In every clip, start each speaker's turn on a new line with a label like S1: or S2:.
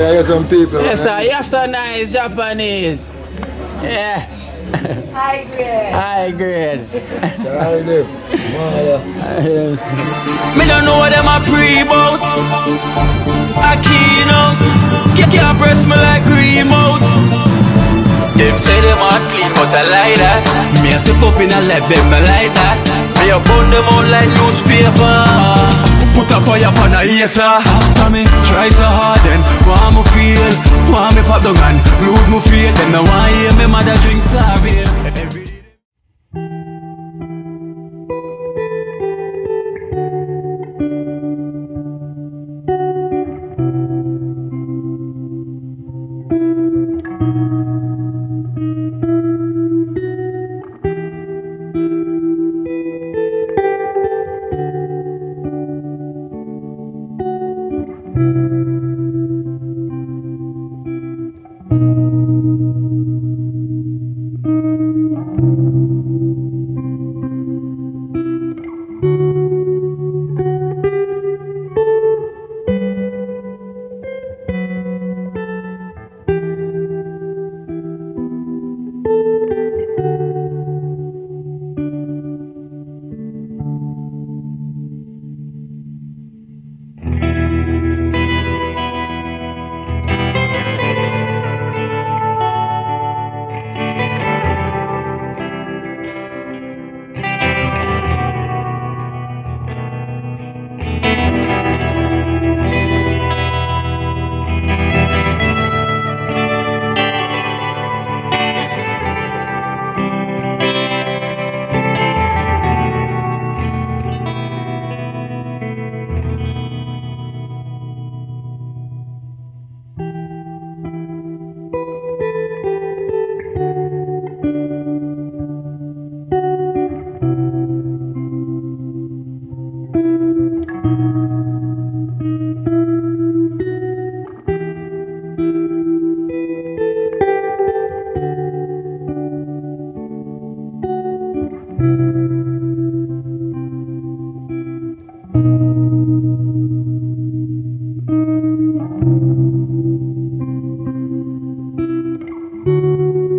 S1: I got some people.
S2: Yes, sir. You're so nice, Japanese. Yeah.
S3: High grade.
S2: High grade.
S4: Me don't know what them a pre-bout. A Kino. Can't press me like remote. Them say them a clean, but I like that. Me a step up in a left, them I like that. Me a burn them out like newspaper. Put a fire on a hater. After me, try so hard then want me feel, want me pop down and lose me feel. Them no want hear me mother drink sorry.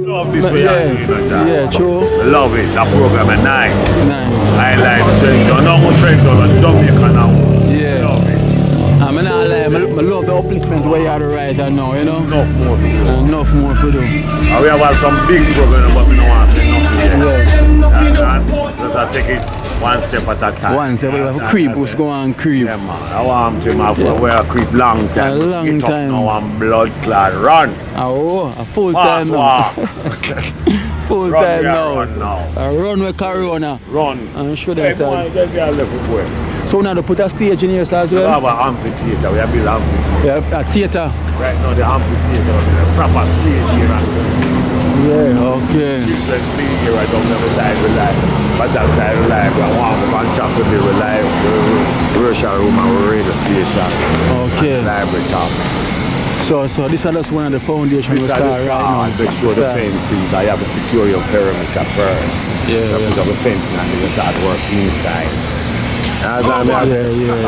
S5: Love this way,
S2: yeah, true.
S5: Love it, that program is nice.
S2: Nice.
S5: I like TrenchTown. No more TrenchTown on Jamaica now.
S2: Yeah.
S5: Love it.
S2: I mean, I love the upliftment where you are right now, you know?
S5: Enough more to do.
S2: Enough more to do.
S5: And we have had some big programs, but we don't want to say nothing yet.
S2: Yeah.
S5: And just take it one step at a time.
S2: One step, we have a creep who's going on creep.
S5: Yeah, man. I want to wear a creep long time.
S2: A long
S5: Get
S2: time.
S5: Up now and blood clot run.
S2: Oh, a full
S5: Fast
S2: time now.
S5: walk.
S2: Full
S5: Run,
S2: time
S5: we are
S2: now.
S5: run now.
S2: A run with Corona.
S5: Run.
S2: And show
S5: Hey,
S2: themselves.
S5: boy, get there left work.
S2: So now they put a stage in here as
S5: We
S2: well?
S5: have an amphitheater. We have built an amphitheater.
S2: Yeah, a theatre.
S5: Right now the amphitheater, the proper stage here.
S2: Yeah, okay.
S5: Children play here right on the other side we live. But that side we live. We want to contract with the live rehearsal room and radio station.
S2: Okay.
S5: And library top.
S2: So this is just one of the foundation we start right now.
S5: Make sure the fencing, I have to secure your perimeter first.
S2: Yeah,
S5: So put up the fencing and then start work inside. And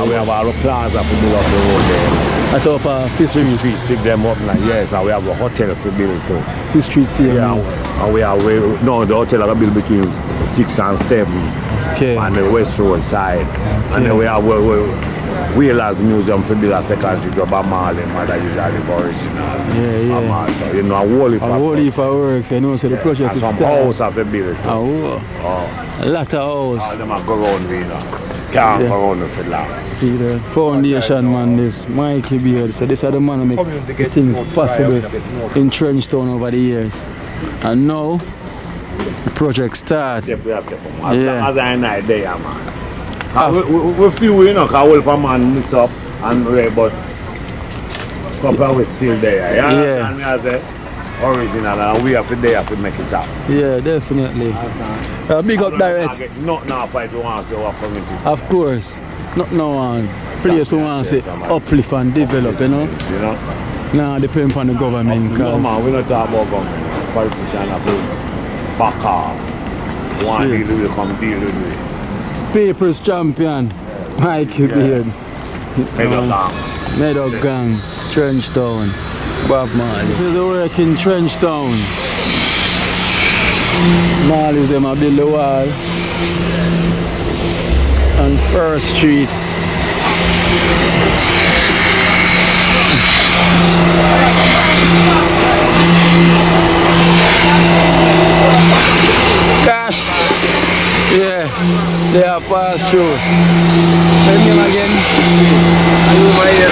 S5: we have all the plans that we build up the road there.
S2: At top Fifth Street.
S5: Street, stick them up like yes, and we have a hotel to build too.
S2: Fifth Street, see.
S5: Yeah, and the hotel are built between 6 and 7
S2: Okay.
S5: on the West Road side. And then we have Wheelers Museum to build a second street of Marley, mother usually original.
S2: Yeah.
S5: So, you know, a whole heap
S2: A whole heap of works, I know, so the project
S5: and
S2: is
S5: some
S2: started.
S5: house have been built too.
S2: Oh, a lot of
S5: All
S2: house.
S5: them are go around me now. Can't go around for long.
S2: See the foundation, man, this Mikey Beard. So this are the man who make things possible in TrenchTown over the years. And now, the project starts.
S5: Step by step.
S2: Yeah.
S5: As I know there, man. We feel, you know, because all of a man miss up and but couple we still there.
S2: Yeah.
S5: And me as a original and we have to there to make it up.
S2: Yeah, definitely. Big up direct.
S5: Not now fight we want to say what community.
S2: Of course. Not no one. Place who want to say uplift and develop, you know.
S5: You know?
S2: Nah, depend on the government.
S5: No man, we not talk about government. Politicians have to back off. One deal will come deal with it.
S2: People's champion, Mikey Beard.
S5: Meadow gang.
S2: Meadow gang. TrenchTown. Bob Marley. This is the work in TrenchTown. Marley's them a build the wall on 1st Street. Gosh, yeah, they are passed through. Tell me again.
S1: Are you my ear?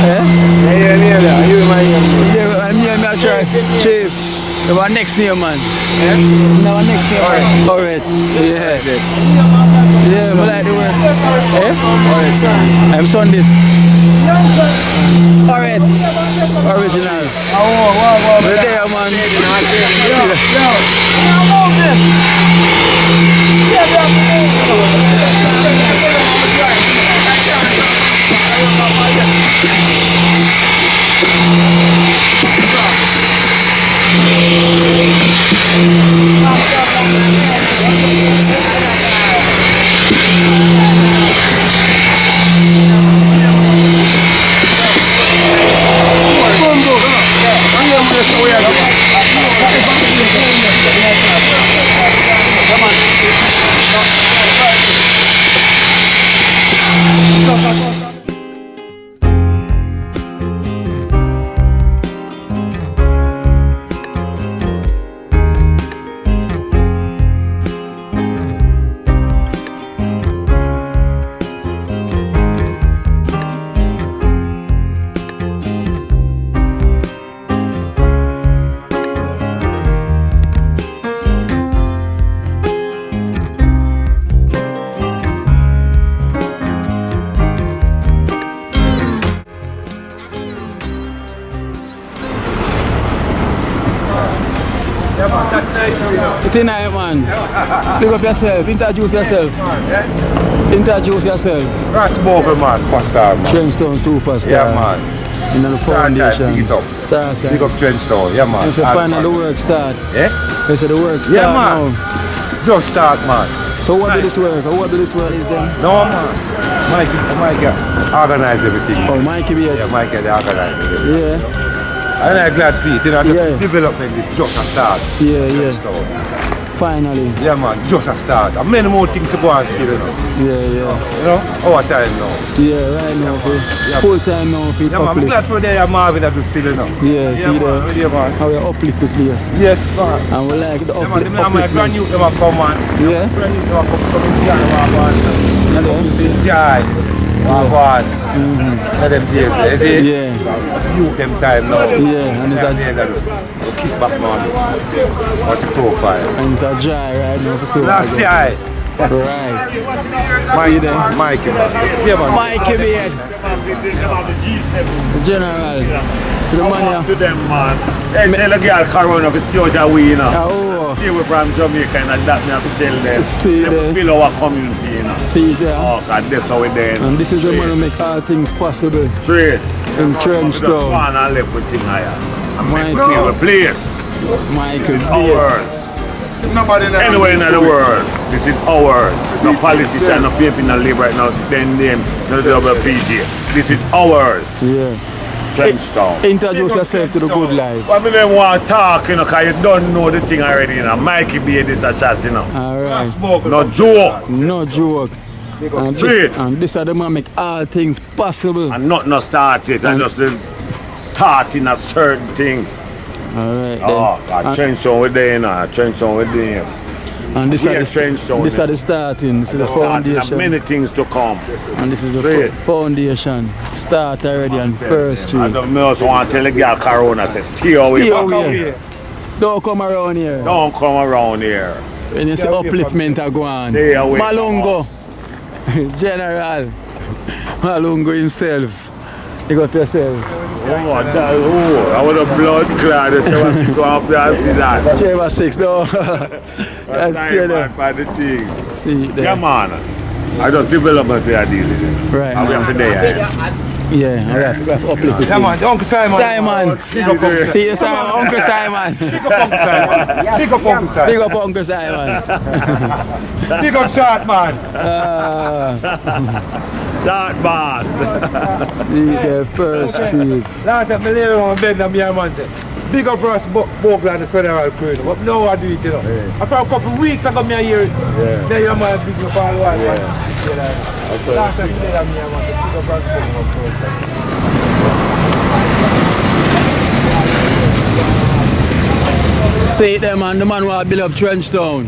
S2: Eh?
S1: Are you my ear?
S2: Yeah, I'm here, I'm sure. Chief, the one next to you, man.
S1: Eh?
S2: No, one next to you. Alright. Yeah. Yeah, I like the work. Eh?
S1: Alright, son.
S2: I'm Sundays. Alright. Original.
S1: Wow.
S2: We're there, man. Pt8, man. Pick up yourself. Introduce yourself. Introduce yourself.
S1: Rasbogle, man. Superstar, man.
S2: TrenchTown superstar.
S1: Yeah, man.
S2: In the
S1: Start time,
S2: foundation.
S1: big it up.
S2: Start time.
S1: Big up TrenchTown. Yeah, man.
S2: If you find out the work start.
S1: Eh?
S2: They say the work start
S1: Yeah, man.
S2: now.
S1: Just start, man.
S2: So what do this work? Or what do this work is then?
S1: No, man. Mikey organize everything.
S2: Oh, Mikey be
S1: Yeah, Mikey, they organize everything.
S2: Yeah.
S1: And I'm glad, Pete, you know, the
S2: Yeah.
S1: development is just a start.
S2: Yeah.
S1: TrenchTown.
S2: Finally.
S1: Yeah, man, just a start. And many more things to go on still, you know.
S2: Yeah.
S1: You know, our time now.
S2: Yeah, right now.
S1: Yeah.
S2: Full time now for
S1: Yeah, man, I'm
S2: public.
S1: glad for there, Marvin, that do still, you know.
S2: Yeah, see
S1: man,
S2: there.
S1: yeah, man.
S2: How we uplift the place.
S1: Yes, man.
S2: And we like the
S1: Yeah, man, them are my
S2: uplift.
S1: brand new, them are come, man.
S2: Yeah.
S1: Brand new, them are come in here, man.
S2: Yeah.
S1: They enjoy. Man. Let them days, you see?
S2: Yeah.
S1: You them time now.
S2: Yeah, and it's
S1: That's
S2: a-
S1: the end of it. We'll kick back now. What's the profile?
S2: And it's a dry right now for so
S1: Last year,
S2: Right.
S1: Mikey, man. Yeah, man.
S2: Mikey Beard. General. To the man
S5: To them, man. Hey, tell a girl Corona if stay out of we, you know.
S2: Oh,
S5: Stay away from Jamaica and that me have to tell them.
S2: See
S5: They
S2: there.
S5: build our community, you know.
S2: see there.
S5: Oh, God, that's how we did.
S2: And this is the man who make all things possible
S5: Straight.
S2: in
S5: We just
S2: TrenchTown.
S5: gone and left with thing higher. And make
S2: Mikey.
S5: people place.
S2: Mikey
S5: This is
S2: Beard.
S5: ours.
S1: Nobody never
S5: Anywhere in the world, this is ours. No politician, no people in the live right now, then name, no WPG. This is ours.
S2: Yeah.
S5: TrenchTown.
S2: Introduce yourself to the good life.
S5: I mean, they want to talk, you know, because you don't know the thing already, you know. Mikey be this a shot, you know.
S2: Alright.
S5: No joke.
S2: No joke. And
S5: Straight.
S2: this are the man make all things possible.
S5: And not no start it, and just starting a certain things.
S2: Alright.
S5: Oh, a
S2: and,
S5: TrenchTown with them, you know. A TrenchTown with them.
S2: and this
S5: we
S2: are
S5: are
S2: the
S5: TrenchTown.
S2: this are the starting. This is the
S5: Starting and
S2: foundation.
S5: many things to come.
S2: And this is the
S5: Straight.
S2: foundation. Start already on First
S5: I
S2: Street.
S5: don't also want to tell the girl Corona, say stay away.
S2: Stay
S5: back
S2: away. Don't come around here.
S5: Don't come around here.
S2: When you see upliftment are going.
S5: Stay away from
S2: Malungo.
S5: us.
S2: General. Malungo himself. You got yourself.
S5: Oh, I want a blood clot. That's why I see so up there and see that.
S2: Chamber 6, no.
S5: That's sign man for the thing.
S2: See there.
S5: Yeah, man. I just development we are dealing with.
S2: Right.
S5: And we have today.
S2: Yeah, alright. We have to uplift it.
S1: Yeah, man. Uncle Simon.
S2: Simon.
S1: Big up Uncle
S2: See you, Simon. Uncle Simon.
S1: Simon. Big up Uncle Simon.
S2: Big up Uncle Simon.
S1: Big up Short, man.
S5: That boss.
S2: See the first speed.
S1: Last time I lay on bed and me and man said, big up Ross Bogle the Federal Crew. But now I do it, you know.
S5: Yeah.
S1: After a couple of weeks ago, I hear it.
S5: Yeah.
S1: Then your man big up all the while.
S5: Yeah.
S1: Last time I lay on me and man said, big up Ross Bogle.
S2: Say it there, man. The man who build up TrenchTown.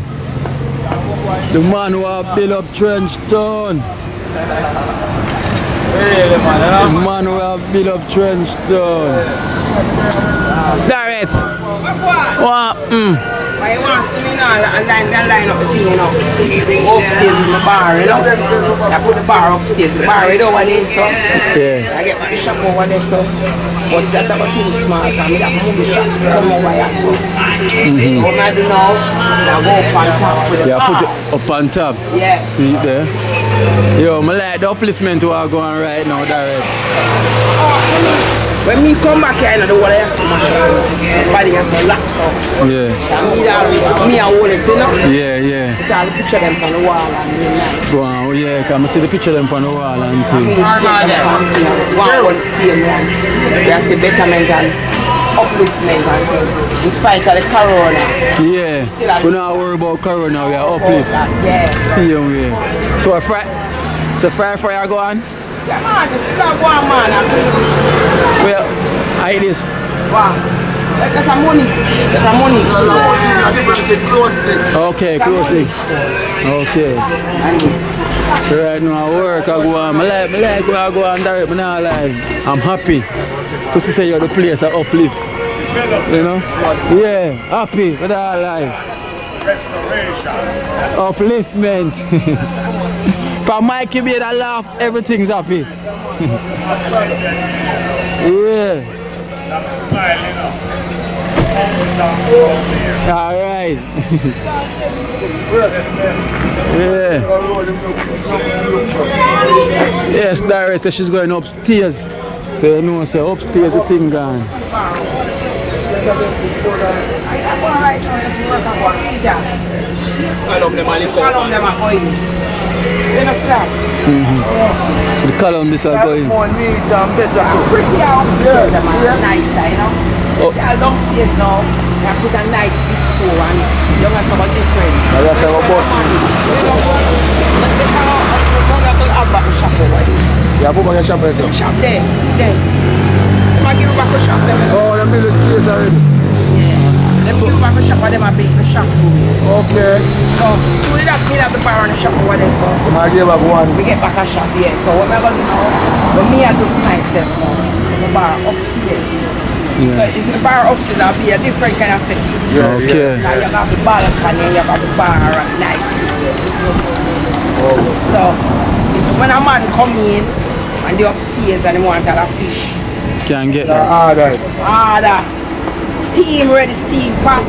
S2: The man who build up TrenchTown.
S1: Really, man.
S2: The man who build up TrenchTown. Direct. What?
S6: Why you want to see me now and line up the thing, you know? Upstairs with my bar, you know? I put the bar upstairs, the bar right over there, so.
S2: Yeah.
S6: I get my shop over there, so. But that's about too small, because I move the shop, come over here, so. What I do now, I go up on top with the
S2: Yeah,
S6: bar.
S2: put it up on top.
S6: Yes.
S2: See it there? Yo, I like the upliftment we are going right now, Direct.
S6: When me come back here, I know the water has so much. My body has so locked up.
S2: Yeah.
S6: Me I hold it, you know?
S2: Yeah.
S6: Put all the picture them on the wall and really nice.
S2: Wow, yeah, can I see the picture them on the wall and
S6: I
S2: thing.
S6: mean, one hold the same one. There's a betterment and upliftment and thing. In spite of the corona.
S2: Yeah, we don't worry about corona, we are uplift.
S6: Yes.
S2: See you here. So fry go on?
S6: Yeah, man, it's not one man.
S2: Well, I eat this.
S6: Wow. That's a money. That's a money store.
S2: Okay, close it. Okay. Right now, I work, I go on. I like where I go on direct, but not alive. I'm happy. Because you say you're the place I uplift. You know? Yeah, happy, but not alive. Upliftment. From Mikey made a laugh, everything's happy. Yeah. Alright. Yeah. Yes, Dara says she's going upstairs. So you know, say upstairs the thing gone. So the column this are going.
S6: Pretty upstairs, nice, you know? See, downstairs now, I put a nice big store and you have some different.
S1: That's our boss.
S6: This is how back the shop over this.
S1: Yeah, put back your shop there.
S6: Shop there, see there. Them a give back the shop there.
S1: Oh, them build the space already.
S6: Them give back the shop or them a bake the shop for me.
S1: Okay.
S6: So, we have the bar on the shop over there, so.
S1: Them I give back one.
S6: We get back a shop, yeah. So what am I going to do now? But me I do for myself now. The bar upstairs.
S2: Yeah.
S6: So it's the bar upstairs, that'll be a different kind of setting.
S1: Yeah,
S2: Okay.
S6: Now you have the balcony, you have the bar, and nice thing. So it's when a man come in and they upstairs and they want a fish.
S2: Can't get
S6: Yeah.
S2: that.
S6: Harder. Steam ready, steam, pam,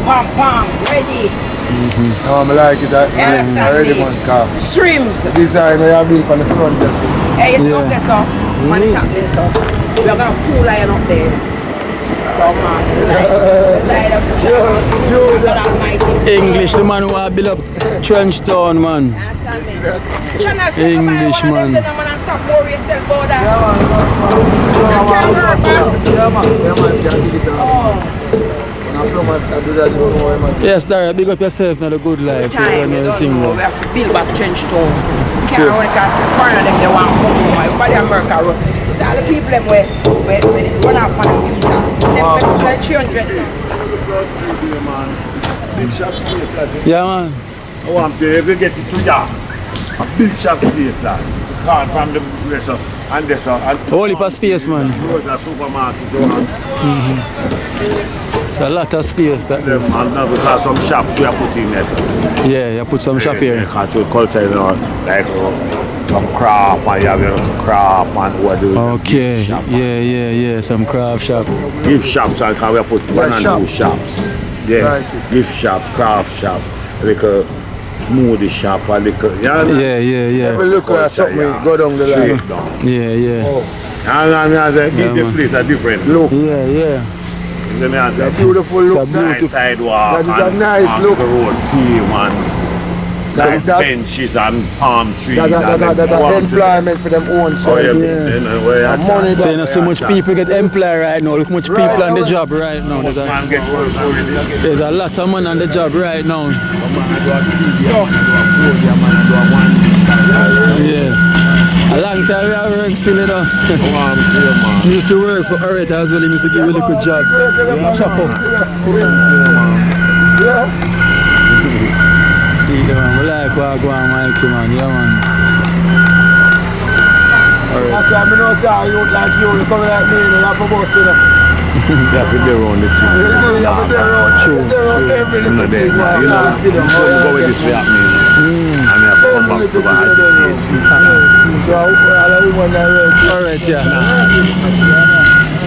S6: ready.
S1: I like it.
S6: You understand
S1: Already
S6: me?
S1: one car.
S6: Shrimps.
S1: Design I have built on the front there.
S6: Hey, it's
S2: Yeah.
S6: up there, so. On the top there, so. We're going to cool iron up there. Come on, light up the shop.
S2: English, the man who a build up TrenchTown, man. English, man.
S6: Stop worrying yourself about that.
S2: Yes, Dara, big up yourself now, the good life. So you
S6: Time,
S2: know
S6: you
S2: the
S6: don't
S2: thing,
S6: know.
S2: man.
S6: We have to build back TrenchTown. You can't run because the foreigner them, they want to come home. Everybody in America run. It's all the people them where they run up on the visa. Them like 300.
S5: Big shop space that.
S2: Yeah, man.
S5: I want to if you get it to ya. A big shop space that. Gone from the rest of and this and
S2: Only for space, man.
S5: those are supermarkets.
S2: It's a lot of space that is.
S5: And now because some shops we are putting there. So.
S2: Yeah, you put some shop here.
S5: Culture, you know, like some craft and you have your craft and what do
S2: Okay,
S5: gift shop.
S2: yeah, some craft shop.
S5: Gift shops and can we put one and two shops. Yeah,
S1: Right.
S5: gift shops, craft shop, like a smoothie shop and like a,
S2: Yeah.
S1: If you look at something, go down the line.
S5: straight down.
S2: Yeah.
S1: Oh,
S5: And I say, give
S2: Yeah,
S5: the
S2: man.
S5: place a different
S1: look.
S2: Yeah.
S5: You see me, I say,
S1: Beautiful
S2: It's a
S1: look.
S2: beautiful-
S5: nice sidewalk.
S1: That is a
S5: and
S1: nice
S5: on
S1: look.
S5: The road, team and Nice benches and palm trees.
S7: That employment for them own self.
S2: Money. So you know, so much people get employed right now. Look much people on the job right now. There's a lot of money on the job right now. Yeah. A long time we have work still, you know. He used to work for Pt8 as well. He used to give a little job. Chop up. Yeah, man. We like what I go on, Mikey, man. Yeah, man. Alright.
S7: That's why I don't say you like you come like me, you have to bust it.
S5: You have to be around the team.
S7: You have to be around. True. Every little thing.
S5: You know, go with this way happening. And I have to come back to the
S2: Alright, yeah.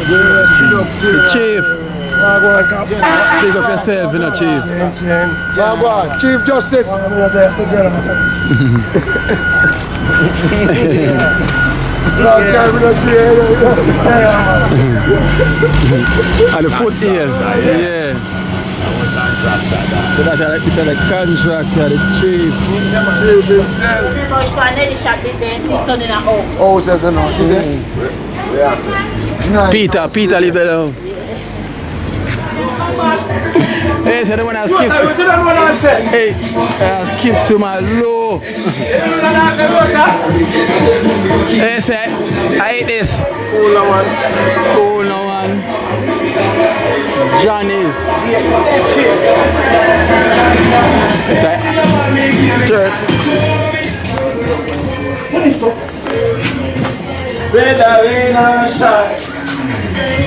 S2: The chief. Take up yourself, you know, chief.
S7: Chief Justice.
S2: And the foot here. Yeah. So that's like the contractor, the chief.
S7: Chief himself. Oh, says no, see there?
S2: Peter leave it alone. Hey, so the one I skip. Hey, I skip to my low. Hey, say, I hate this. Cool no one. Johnny's. It's like third.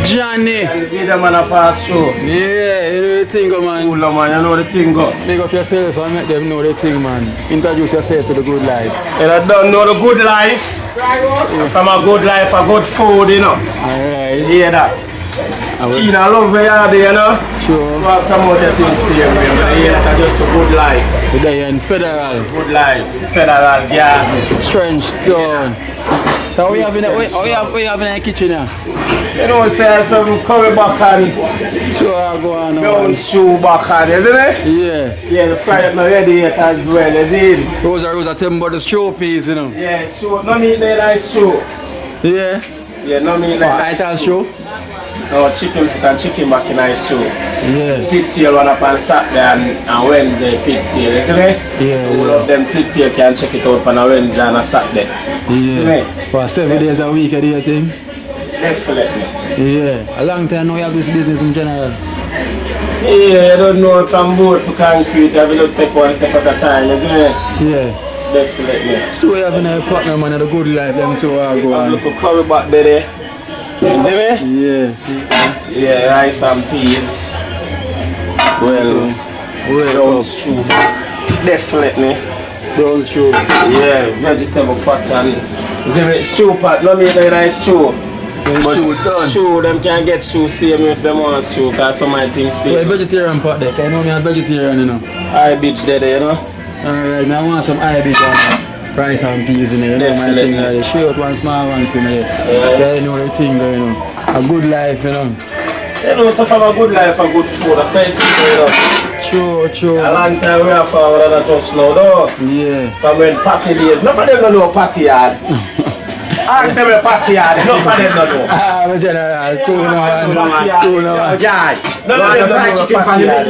S2: Johnny.
S8: Vida man a pass through.
S2: Yeah, you know the thing, man.
S8: Cool man, you know the thing go.
S2: Make up yourself and make them know the thing, man. Introduce yourself to the good life.
S8: And I don't know the good life. From a good life, a good food, you know.
S2: Alright.
S8: You hear that? Kino, I love where you are there, you know.
S2: Sure.
S8: So I promote the thing same way, but I hear that just a good life.
S2: Today in Federal.
S8: Good life. Federal, yeah.
S2: TrenchTown. So we have in the kitchen now?
S8: You know, say some curry back and
S2: So I go on.
S8: brown stew back and, isn't it?
S2: Yeah.
S8: Yeah, the fried my ready as well, is it?
S2: Those are tell me about the stew peas, you know.
S8: Yeah, stew. No meat like nice stew.
S2: Yeah.
S8: Yeah, no meat like
S2: I tell stew.
S8: No, chicken foot and chicken back in ice stew.
S2: Yeah.
S8: Pigtail one up on Saturday and Wednesday pigtail, isn't it?
S2: Yeah.
S8: So all of them pigtail can check it out on a Wednesday and a Saturday. Isn't
S2: Yeah.
S8: it?
S2: For 7 days a week, do you think?
S8: Definitely.
S2: Yeah. A long time now you have this business in general.
S8: Yeah, I don't know from board to concrete, I will just take one step at a time, isn't it?
S2: Yeah.
S8: Definitely.
S2: So we have a partner man of the good life, them so I go on.
S8: Look at curry back there. You see me?
S2: Yeah, see.
S8: Yeah, rice and peas. Well, brown stew back. Definitely.
S2: Brown stew.
S8: Yeah, vegetable pot and stew pot, no meat like rice stew. But stew, them can get stew same if them want stew, because some of my things
S2: So a
S8: still.
S2: vegetarian pot there, I know me a vegetarian, you know.
S8: I bitch there, you know.
S2: Alright, now I want some IB and rice and peas in there, you know my thing like that. Shoot one small one for me. Yeah, you know the thing there, you know. A good life, you know.
S8: You know, so from a good life, a good food, a same thing, you know.
S2: True.
S8: A long time we have forward than just now, though.
S2: Yeah.
S8: From when party days, none of them don't know party yard. Ask them a party yard, none of them don't know.
S2: Ah, my general, cool now.
S8: Yeah. None of them don't know party yard.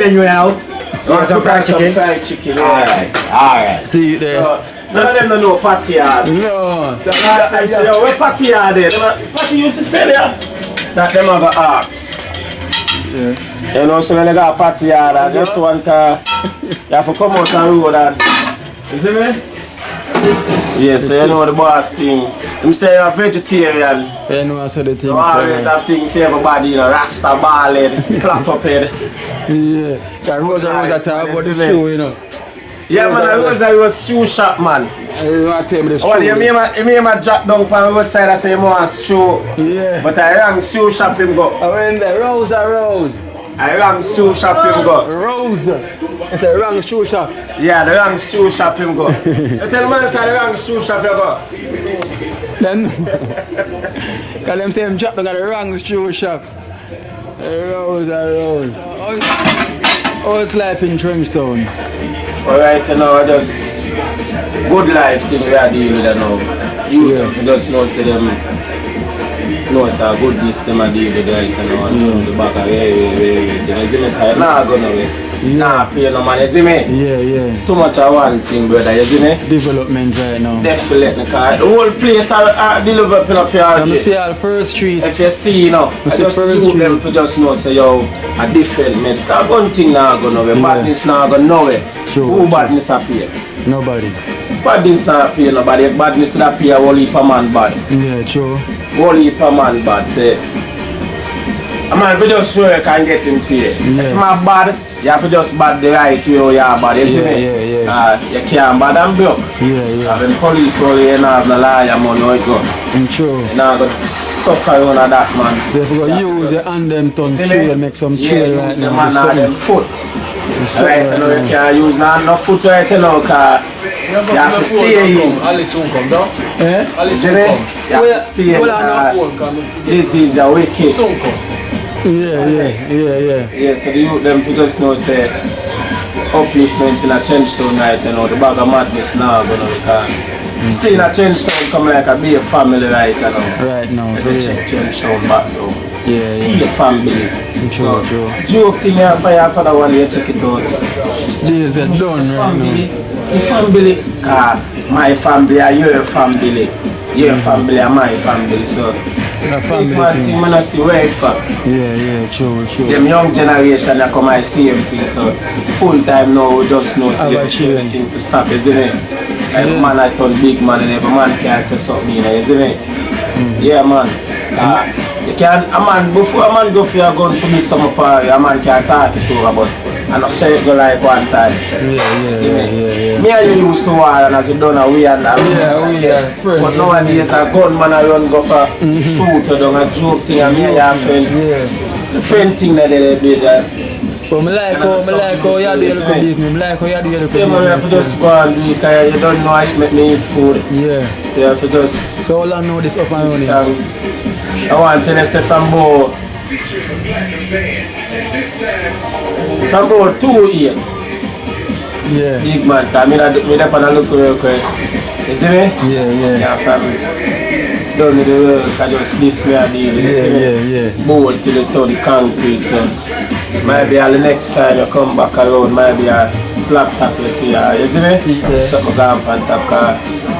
S7: You want some fried chicken?
S8: Fried chicken, alright.
S2: See it there.
S8: So, none of them don't know party yard.
S2: No.
S8: So ask them, say, yo, where party yard there? Party used to sell ya? That them have a ask.
S2: Yeah.
S8: You know, so when they got a party yard, and just one car, you have to come out and road and, you see me? Yes, so you know the boss thing. Him say you're a vegetarian.
S2: You know I said the thing.
S8: So I always have things for everybody, you know, Rasta ball head, plot up head.
S2: Yeah. That Rosa talk about the stew, you know.
S8: Yeah, man, I was stew shop, man.
S2: You want to tell me the stew.
S8: Oh, you mean I drop down on the roadside and say you want stew.
S2: Yeah.
S8: But I rang stew shop him go.
S2: I went there, Rose.
S8: I rang stew shop him go.
S2: Rose. It's a wrong stew shop.
S8: Yeah, the wrong stew shop him go. You tell me say the wrong stew shop you go.
S2: Then, because them say him drop down at the wrong stew shop. Rose. Oh, it's life in TrenchTown.
S8: But right now, just good life thing we are dealing with now. You just know say them know say goodness them are dealing with right now and you know the back of wait. You see me? Cause nah go nowhere. Nah pay no man, you see me?
S2: Yeah.
S8: Too much of one thing, brother, you see me?
S2: Development right now.
S8: Definitely, cause the whole place are developing up here.
S2: You see all first street.
S8: If you see, you know, I just do them for just know say yo, a different meds. Cause one thing now go nowhere, badness now go nowhere. Who badness appear?
S2: Nobody.
S8: Badness not appear nobody. If badness not appear, whole heap of man bad.
S2: Yeah, true.
S8: Whole heap of man bad. Say, a man we just sure you can get him paid. If man bad, you have to just bad the right way or you are bad. You see me? You can't bad and broke. And when police only you not have no liar money how it go.
S2: True.
S8: You not go suffer under that man.
S2: So if you go use your hand them tongue tree and make some tree right
S8: use
S2: now.
S8: the man and them foot. Right now you can't use no foot right now cause you have to stay in.
S7: Alice won't come down. Alice
S8: You have to stay in. This is a wicked. Yeah, so the youth them just know say upliftment in a TrenchTown right now, the bag of madness now gonna because seeing a TrenchTown come like a big family right now.
S2: Right now.
S8: If you check TrenchTown back now.
S2: Yeah.
S8: Big family.
S2: True.
S8: Joke thing here for the one you check it out.
S2: These are done right now.
S8: The family, cause my family are your family. Your family are my family, so big man thing man I see where it from.
S2: Yeah, true.
S8: Them young generation that come I see everything, so full time now we just know see the thing for stop, isn't it? Every man I turn big man and every man can say something, you know, isn't it? Yeah man. You can a man before a man go for your gun for this summer party, a man can talk it over but I don't say it go like one time. See me? Me and you used to war and as you done we and that. But nowadays a gunman I run go for shoot or down a joke thing and me and your friend. The friend thing that they do that.
S2: But I like how you do your business. I like how you do your business.
S8: Yeah man, you have to just go and do it because you don't know how it make me eat food.
S2: Yeah.
S8: So you have to just...
S2: So how long now this up and running?
S8: Thanks. I want to say from about 2-8.
S2: Yeah.
S8: Big man, because I'm going to look real quick. You see me? Yeah, family. Don't need the work, I just this way I deal. You see me? Board till it turn concrete. So maybe all the next time you come back around, maybe a slap top you see. You see me? Something go up on top.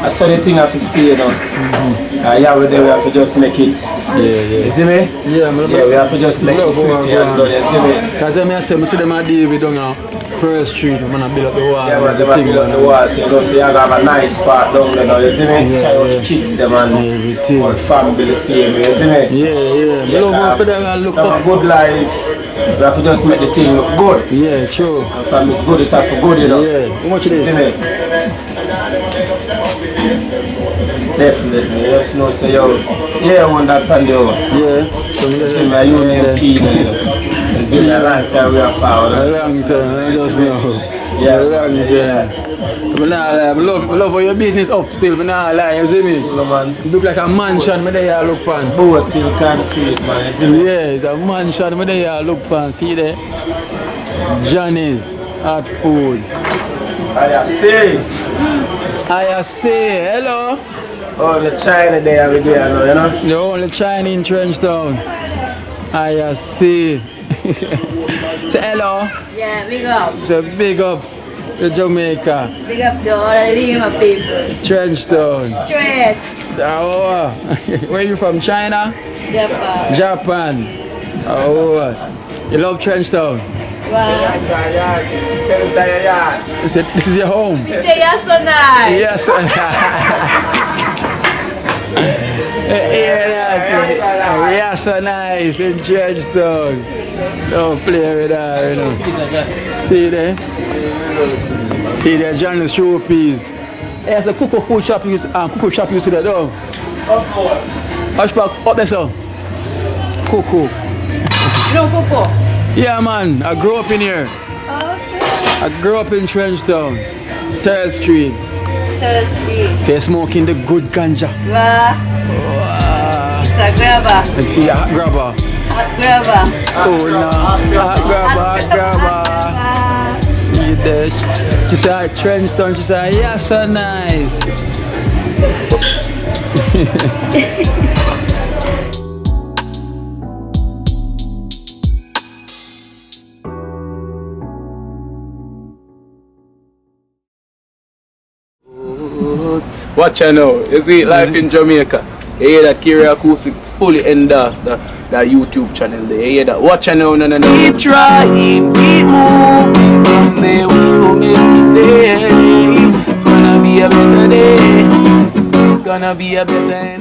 S8: I saw the thing I have to stay now. Yeah, we have to just make it. You see me?
S2: Yeah,
S8: we have to just make it pretty and done. You see me?
S2: Because I see them a deal with down First Street. I'm going to build up the wall.
S8: Yeah, man, they build up the wall. So you know, see, I have a nice part down there now. You see me? Yeah. Kids, them and all family see me. You see me?
S2: Yeah.
S8: From a good life, we have to just make the thing look good.
S2: Yeah, true.
S8: And from it good, it have to good, you know.
S2: Yeah. How much it is?
S8: See me? Definitely, you just know, say yo, yeah, I want that pan the house.
S2: Yeah.
S8: You see me, you name Kino, you know. You see me, a long time we are found.
S2: A long time, I just know.
S8: Yeah,
S2: a long time. I love how your business up still, but nah lie, you see me?
S8: No, man.
S2: It look like a mansion, but there you look fan.
S8: Both till concrete, man, you see me?
S2: Yeah, it's a mansion, but there you look fan. See there? Johnny's hot food.
S8: I see.
S2: Hello?
S8: Oh, the China there we there now, you know?
S2: The only China in TrenchTown. I see. Say hello.
S3: Yeah, big up.
S2: Say big up to Jamaica.
S3: Big up to all the Lima people.
S2: TrenchTown.
S3: Straight.
S2: Oh, where you from? China? Japan. Oh, you love TrenchTown?
S3: Wow.
S2: You said this is your home?
S3: You say you're so nice.
S2: Yes, so yeah, so nice in TrenchTown. Don't play with that, you know. See there? See there, Johnny's showpiece. Hey, it's a cocoa shop you see that, though. Hush back, up there, so. Cocoa.
S3: You know Coco?
S2: Yeah, man, I grew up in here.
S3: Okay.
S2: I grew up in TrenchTown, 3rd Street.
S3: 3rd Street.
S2: They're smoking the good ganja.
S3: Wow. It's a grabber.
S2: Yeah, hot grabber.
S3: Hot grabber.
S2: Oh no, hot grabber. See this. She said, TrenchTown. She said, yeah, so nice.
S8: Watch out now. You see, life in Jamaica. You hear that Kira Acoustics fully endorsed that YouTube channel there. You hear that? Watch out now, no. Keep trying, keep moving. Someday we will make it there. It's gonna be a better day. It's gonna be a better day.